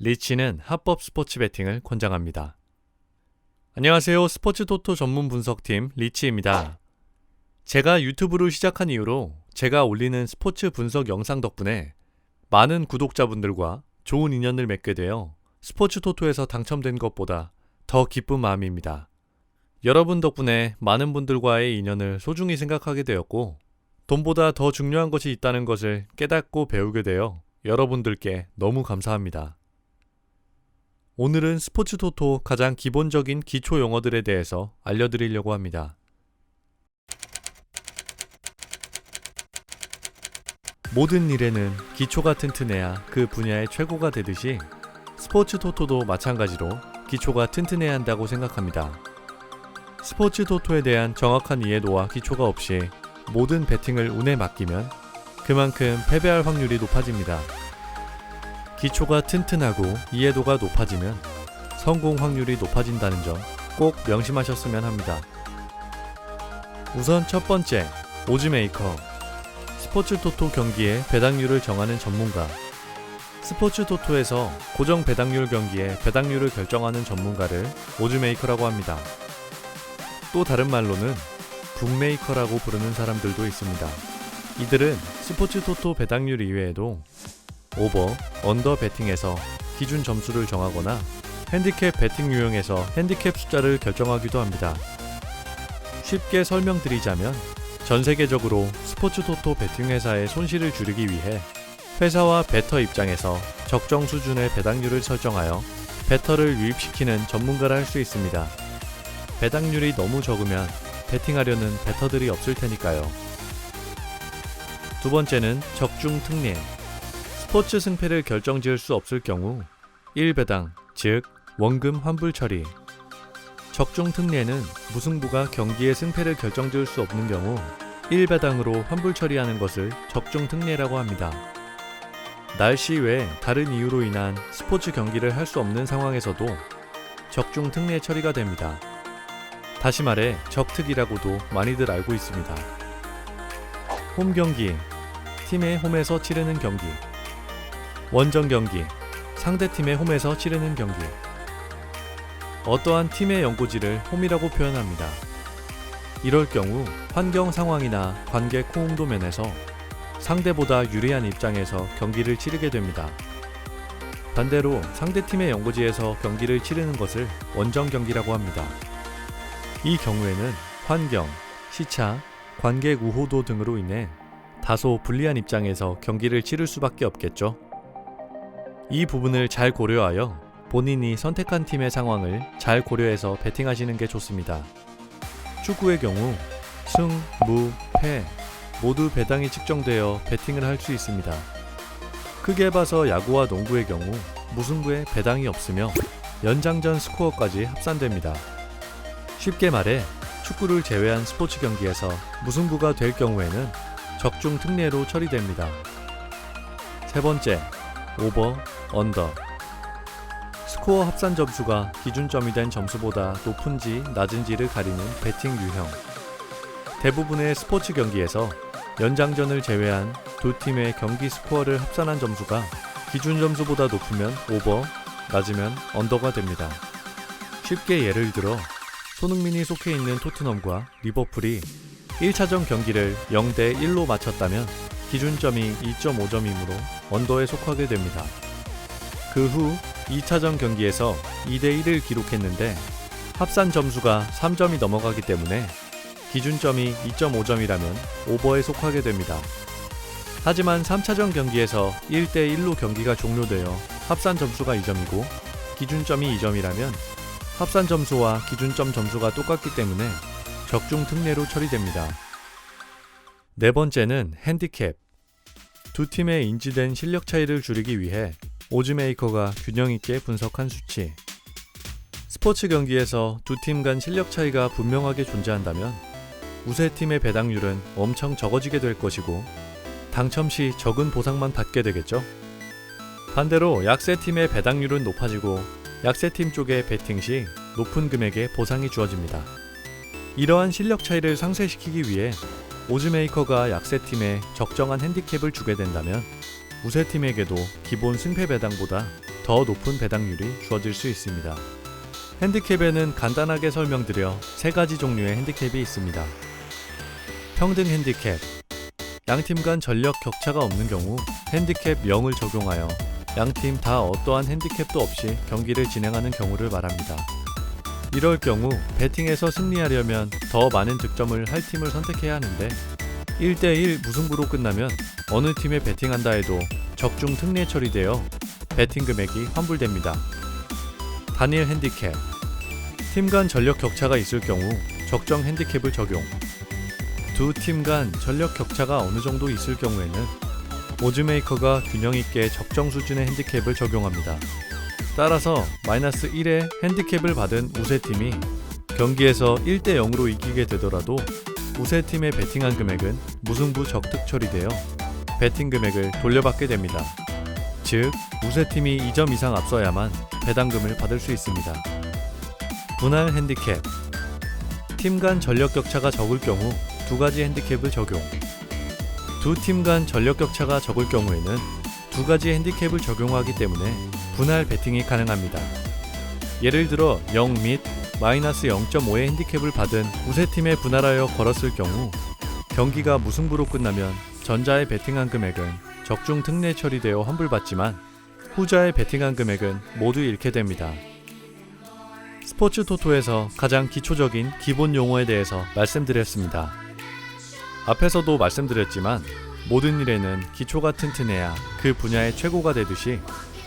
리치는 합법 스포츠 베팅을 권장합니다. 안녕하세요. 스포츠 토토 전문 분석팀 리치입니다. 제가 유튜브를 시작한 이후로 제가 올리는 스포츠 분석 영상 덕분에 많은 구독자분들과 좋은 인연을 맺게 되어 스포츠 토토에서 당첨된 것보다 더 기쁜 마음입니다. 여러분 덕분에 많은 분들과의 인연을 소중히 생각하게 되었고, 돈보다 더 중요한 것이 있다는 것을 깨닫고 배우게 되어 여러분들께 너무 감사합니다. 오늘은 스포츠 토토 가장 기본적인 기초 용어들에 대해서 알려드리려고 합니다. 모든 일에는 기초가 튼튼해야 그 분야의 최고가 되듯이 스포츠 토토도 마찬가지로 기초가 튼튼해야 한다고 생각합니다. 스포츠 토토에 대한 정확한 이해도와 기초가 없이 모든 베팅을 운에 맡기면 그만큼 패배할 확률이 높아집니다. 기초가 튼튼하고 이해도가 높아지면 성공 확률이 높아진다는 점 꼭 명심하셨으면 합니다. 우선 첫 번째, 오즈메이커. 스포츠 토토 경기의 배당률을 정하는 전문가. 스포츠 토토에서 고정 배당률 경기의 배당률을 결정하는 전문가를 오즈메이커라고 합니다. 또 다른 말로는 북메이커라고 부르는 사람들도 있습니다. 이들은 스포츠 토토 배당률 이외에도 오버, 언더 베팅에서 기준 점수를 정하거나 핸디캡 베팅 유형에서 핸디캡 숫자를 결정하기도 합니다. 쉽게 설명드리자면 전 세계적으로 스포츠 토토 베팅 회사의 손실을 줄이기 위해 회사와 베터 입장에서 적정 수준의 배당률을 설정하여 베터를 유입시키는 전문가라 할 수 있습니다. 배당률이 너무 적으면 베팅하려는 베터들이 없을 테니까요. 두 번째는 적중 특례. 스포츠 승패를 결정지을 수 없을 경우 1배당, 즉 원금 환불 처리. 적중 특례는 무승부가 경기의 승패를 결정지을 수 없는 경우 1배당으로 환불 처리하는 것을 적중 특례라고 합니다. 날씨 외 다른 이유로 인한 스포츠 경기를 할 수 없는 상황에서도 적중 특례 처리가 됩니다. 다시 말해 적특이라고도 많이들 알고 있습니다. 홈 경기, 팀의 홈에서 치르는 경기. 원정 경기, 상대팀의 홈에서 치르는 경기. 어떠한 팀의 연고지를 홈이라고 표현합니다. 이럴 경우 환경 상황이나 관객 호응도 면에서 상대보다 유리한 입장에서 경기를 치르게 됩니다. 반대로 상대팀의 연고지에서 경기를 치르는 것을 원정 경기라고 합니다. 이 경우에는 환경, 시차, 관객 우호도 등으로 인해 다소 불리한 입장에서 경기를 치를 수밖에 없겠죠. 이 부분을 잘 고려하여 본인이 선택한 팀의 상황을 잘 고려해서 베팅하시는 게 좋습니다. 축구의 경우 승, 무, 패 모두 배당이 측정되어 베팅을 할 수 있습니다. 크게 봐서 야구와 농구의 경우 무승부에 배당이 없으며 연장전 스코어까지 합산됩니다. 쉽게 말해 축구를 제외한 스포츠 경기에서 무승부가 될 경우에는 적중 특례로 처리됩니다. 세 번째, 오버, 언더. 스코어 합산 점수가 기준점이 된 점수보다 높은지 낮은지를 가리는 베팅 유형. 대부분의 스포츠 경기에서 연장전을 제외한 두 팀의 경기 스코어를 합산한 점수가 기준 점수보다 높으면 오버, 낮으면 언더가 됩니다. 쉽게 예를 들어 손흥민이 속해 있는 토트넘과 리버풀이 1차전 경기를 0대1로 마쳤다면 기준점이 2.5점이므로 언더에 속하게 됩니다. 그 후 2차전 경기에서 2대1을 기록했는데 합산 점수가 3점이 넘어가기 때문에 기준점이 2.5점이라면 오버에 속하게 됩니다. 하지만 3차전 경기에서 1대1로 경기가 종료되어 합산 점수가 2점이고 기준점이 2점이라면 합산 점수와 기준점 점수가 똑같기 때문에 적중 특례로 처리됩니다. 네 번째는 핸디캡. 두 팀의 인지된 실력 차이를 줄이기 위해 오즈메이커가 균형 있게 분석한 수치. 스포츠 경기에서 두 팀 간 실력 차이가 분명하게 존재한다면 우세팀의 배당률은 엄청 적어지게 될 것이고 당첨 시 적은 보상만 받게 되겠죠. 반대로 약세팀의 배당률은 높아지고 약세팀 쪽의 베팅 시 높은 금액의 보상이 주어집니다. 이러한 실력 차이를 상쇄시키기 위해 오즈메이커가 약세팀에 적정한 핸디캡을 주게 된다면 우세팀에게도 기본 승패 배당보다 더 높은 배당률이 주어질 수 있습니다. 핸디캡에는 간단하게 설명드려 3가지 종류의 핸디캡이 있습니다. 평등 핸디캡. 양팀 간 전력 격차가 없는 경우 핸디캡 0을 적용하여 양팀 다 어떠한 핸디캡도 없이 경기를 진행하는 경우를 말합니다. 이럴 경우 배팅에서 승리하려면 더 많은 득점을 할 팀을 선택해야 하는데 1대1 무승부로 끝나면 어느 팀에 배팅한다 해도 적중 특례 처리되어 배팅 금액이 환불됩니다. 단일 핸디캡. 팀 간 전력 격차가 있을 경우 적정 핸디캡을 적용. 두 팀 간 전력 격차가 어느 정도 있을 경우에는 오즈메이커가 균형 있게 적정 수준의 핸디캡을 적용합니다. 따라서 마이너스 1의 핸디캡을 받은 우세팀이 경기에서 1대 0으로 이기게 되더라도 우세팀의 배팅한 금액은 무승부 적득 처리되어 배팅 금액을 돌려받게 됩니다. 즉, 우세팀이 2점 이상 앞서야만 배당금을 받을 수 있습니다. 분할 핸디캡. 팀 간 전력 격차가 적을 경우 2가지 핸디캡을 적용. 두 팀 간 전력 격차가 적을 경우에는 2가지 핸디캡을 적용하기 때문에 분할 배팅이 가능합니다. 예를 들어 0 및 마이너스 0.5의 핸디캡을 받은 우세팀에 분할하여 걸었을 경우 경기가 무승부로 끝나면 전자의 배팅한 금액은 적중 특례 처리되어 환불받지만 후자의 배팅한 금액은 모두 잃게 됩니다. 스포츠 토토에서 가장 기초적인 기본 용어에 대해서 말씀드렸습니다. 앞에서도 말씀드렸지만 모든 일에는 기초가 튼튼해야 그 분야의 최고가 되듯이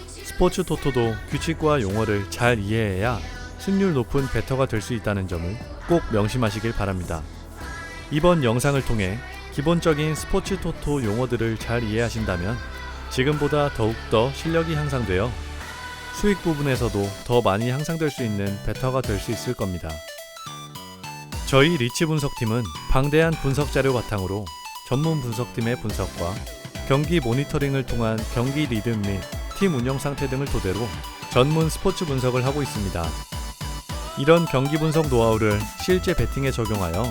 스포츠 토토도 규칙과 용어를 잘 이해해야 승률 높은 베터가 될 수 있다는 점을 꼭 명심하시길 바랍니다. 이번 영상을 통해 기본적인 스포츠 토토 용어들을 잘 이해하신다면 지금보다 더욱더 실력이 향상되어 수익 부분에서도 더 많이 향상될 수 있는 베터가 될 수 있을 겁니다. 저희 리치 분석팀은 방대한 분석 자료 바탕으로 전문 분석팀의 분석과 경기 모니터링을 통한 경기 리듬 및 팀 운영 상태 등을 토대로 전문 스포츠 분석을 하고 있습니다. 이런 경기 분석 노하우를 실제 배팅에 적용하여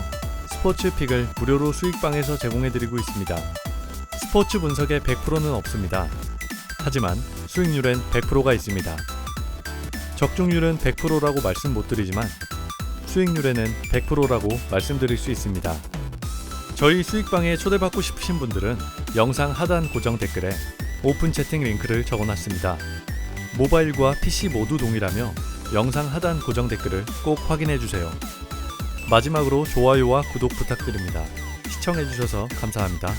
스포츠 픽을 무료로 수익방에서 제공해드리고 있습니다. 스포츠 분석에 100%는 없습니다. 하지만 수익률엔 100%가 있습니다. 적중률은 100%라고 말씀 못 드리지만 수익률에는 100%라고 말씀드릴 수 있습니다. 저희 수익방에 초대받고 싶으신 분들은 영상 하단 고정 댓글에 오픈 채팅 링크를 적어놨습니다. 모바일과 PC 모두 동일하며 영상 하단 고정 댓글을 꼭 확인해주세요. 마지막으로 좋아요와 구독 부탁드립니다. 시청해주셔서 감사합니다.